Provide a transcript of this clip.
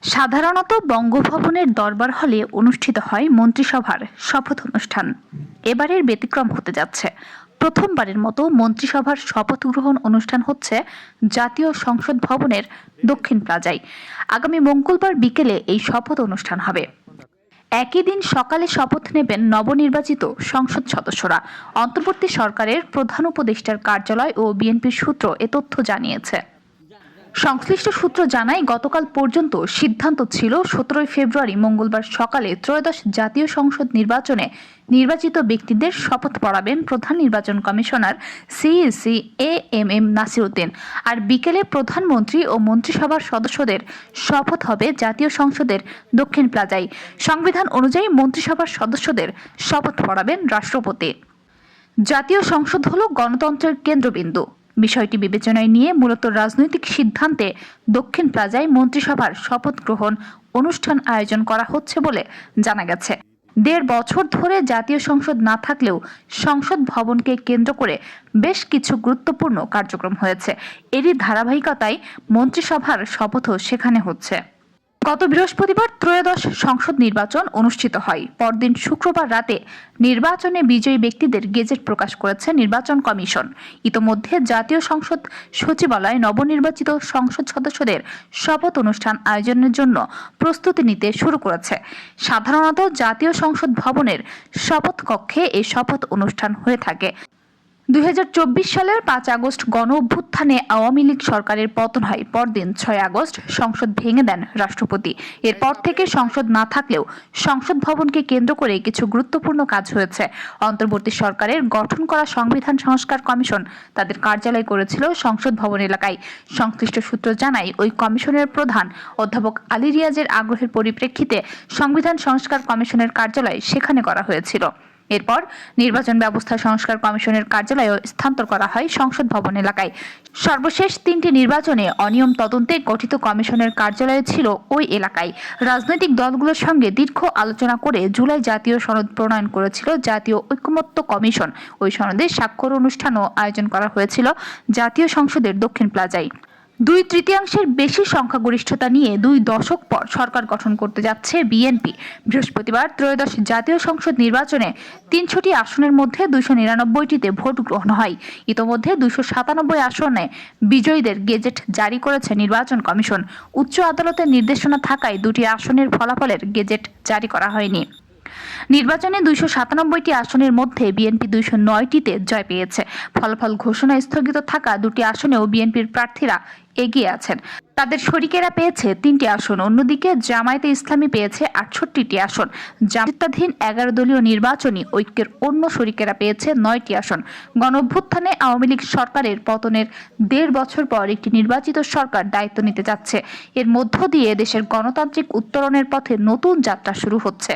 সাধারণত বঙ্গভবনের দরবার হলে অনুষ্ঠিত হয় মন্ত্রিসভার শপথ অনুষ্ঠান। এবারের ব্যতিক্রম হতে যাচ্ছে। প্রথমবারের মতো মন্ত্রিসভার শপথ গ্রহণ অনুষ্ঠান হচ্ছে জাতীয় সংসদ ভবনের দক্ষিণ প্লাজায়। আগামী মঙ্গলবার বিকেলে এই শপথ অনুষ্ঠান হবে। একই দিন সকালে শপথ নেবেন নবনির্বাচিত সংসদ সদস্যরা। অন্তর্বর্তী সরকারের প্রধান উপদেষ্টার কার্যালয় ও বিএনপির সূত্র এ তথ্য জানিয়েছে। সংশ্লিষ্ট সূত্র জানায়, গতকাল পর্যন্ত সিদ্ধান্ত ছিল 17 ফেব্রুয়ারি মঙ্গলবার সকালে ত্রয়োদশ জাতীয় সংসদ নির্বাচনে নির্বাচিত ব্যক্তিদের শপথ পড়াবেন প্রধান নির্বাচন commissioner CEC AMM Nasir Uddin. আর বিকেলে প্রধানমন্ত্রী ও মন্ত্রিসভার সদস্যদের শপথ হবে জাতীয় সংসদের দক্ষিণ প্লাজায়। সংবিধান অনুযায়ী মন্ত্রিসভার সদস্যদের শপথ পড়াবেন রাষ্ট্রপতি। জাতীয় সংসদ হল গণতন্ত্রের কেন্দ্রবিন্দু। বিষয়টি বিবেচনায় নিয়ে মূলত রাজনৈতিক সিদ্ধান্তে দক্ষিণ প্লাজায় মন্ত্রিসভার শপথ গ্রহণ অনুষ্ঠান আয়োজন করা হচ্ছে বলে জানা গেছে। 1.5 বছর ধরে জাতীয় সংসদ না থাকলেও সংসদ ভবনকে কেন্দ্র করে বেশ কিছু গুরুত্বপূর্ণ কার্যক্রম হয়েছে। এরই ধারাবাহিকতায় মন্ত্রিসভার শপথও সেখানে হচ্ছে। গত বৃহস্পতিবার ত্রয়োদশ সংসদ নির্বাচন অনুষ্ঠিত হয়। পরদিন শুক্রবার রাতে নির্বাচনে বিজয়ী ব্যক্তিদের গেজেট প্রকাশ করেছে নির্বাচন কমিশন। ইতোমধ্যে জাতীয় সংসদ সচিবালয় নবনির্বাচিত সংসদ সদস্যদের শপথ অনুষ্ঠান আয়োজনের জন্য প্রস্তুতি নিতে শুরু করেছে। সাধারণত জাতীয় সংসদ ভবনের শপথ কক্ষে এই শপথ অনুষ্ঠান হয়ে থাকে। 2024 সালের 5 আগস্ট গণ অভ্যুত্থানে আওয়ামী লীগ সরকারের পতন হয়। পরদিন 6 আগস্ট সংসদ ভেঙে দেন রাষ্ট্রপতি। এরপর থেকে সংসদ না থাকলেও সংসদ ভবনকে কেন্দ্র করে কিছু গুরুত্বপূর্ণ কাজ হয়েছে। অন্তর্বর্তী সরকারের গঠন করা সংবিধান সংস্কার কমিশন তাদের কার্যালয় করেছিল সংসদ ভবন এলাকায়। সংশ্লিষ্ট সূত্র জানায়, ওই কমিশনের প্রধান অধ্যাপক আলী রিয়াজের আগ্রহের পরিপ্রেক্ষিতে সংবিধান সংস্কার কমিশনের কার্যালয় সেখানে করা হয়েছিল। এরপর নির্বাচন ব্যবস্থা সংস্কার কমিশনের কার্যালয়ও স্থানান্তর করা হয় সংসদ ভবন এলাকায়। সর্বশেষ 3টি নির্বাচনে অনিয়ম তদন্তে গঠিত কমিশনের কার্যালয় ছিল ওই এলাকায়। রাজনৈতিক দলগুলোর সঙ্গে দীর্ঘ আলোচনা করে জুলাই জাতীয় সনদ প্রণয়ন করেছিল জাতীয় ঐকমত্য কমিশন। ওই সনদে স্বাক্ষর অনুষ্ঠানও আয়োজন করা হয়েছিল জাতীয় সংসদের দক্ষিণ প্লাজায়। 2/3 বেশি সংখ্যাগরিষ্ঠতা নিয়ে 2 দশক পর সরকার গঠন করতে যাচ্ছে বিএনপি। বৃহস্পতিবার ত্রয়োদশ জাতীয় সংসদ নির্বাচনে 300টি আসনের মধ্যে 299টিতে ভোট গ্রহণ হয়। ইতোমধ্যে 297 আসনে বিজয়ীদের গেজেট জারি করেছে নির্বাচন কমিশন। উচ্চ আদালতের নির্দেশনা থাকায় 2টি আসনের ফলাফলের গেজেট জারি করা হয়নি। নির্বাচনে 297টি আসনের মধ্যে বিএনপি 209টিতে জয় পেয়েছে। ফলাফল ঘোষণা স্থগিত থাকা 2টি আসনেও বিএনপির প্রার্থীরা এগিয়ে আছেন। তাদের শরিকেরা পেয়েছে 3টি আসন। অন্যদিকে জামায়াতে ইসলামী পেয়েছে 68টি আসন। জামায়াতাধীন 11 দলীয় নির্বাচনী ঐক্যের অন্য শরিকেরা পেয়েছে 9টি আসন। গণঅভ্যুত্থানে আওয়ামী লীগ সরকারের পতনের 1.5 বছর পর একটি নির্বাচিত সরকার দায়িত্ব নিতে যাচ্ছে। এর মধ্য দিয়ে দেশের গণতান্ত্রিক উত্তরণের পথে নতুন যাত্রা শুরু হচ্ছে।